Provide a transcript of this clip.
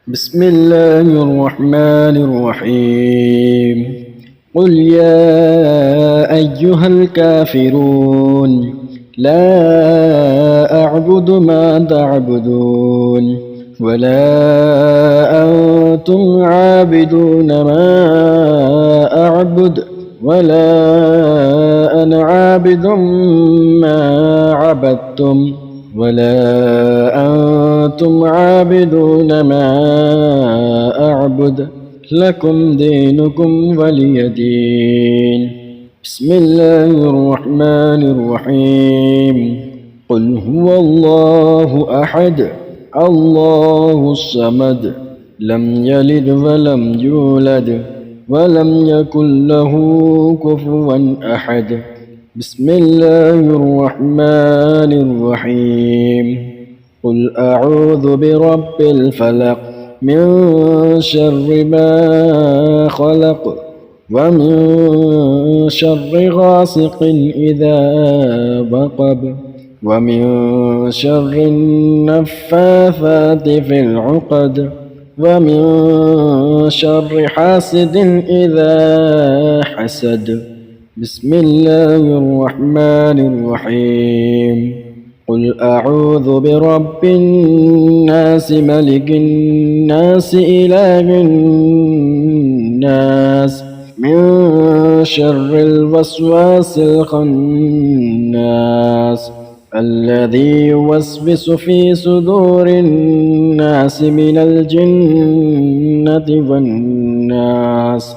بسم الله الرحمن الرحيم قل يا أيها الكافرون لا أعبد ما تعبدون ولا أنتم عابدون ما أعبد ولا أنا عابد ما عبدتم ولا أنتم عابدون ما أعبد لكم دينكم ولي دين. بسم الله الرحمن الرحيم قل هو الله أحد الله الصمد لم يلد ولم يولد ولم يكن له كفوا أحد. بسم الله الرحمن الرحيم قل أعوذ برب الفلق من شر ما خلق ومن شر غاسق إذا وقب ومن شر النفاثات في العقد ومن شر حاسد إذا حسد. بسم الله الرحمن الرحيم قل أعوذ برب الناس ملك الناس إله الناس من شر الوسواس الخناس الذي يوسوس في صدور الناس من الجنة والناس.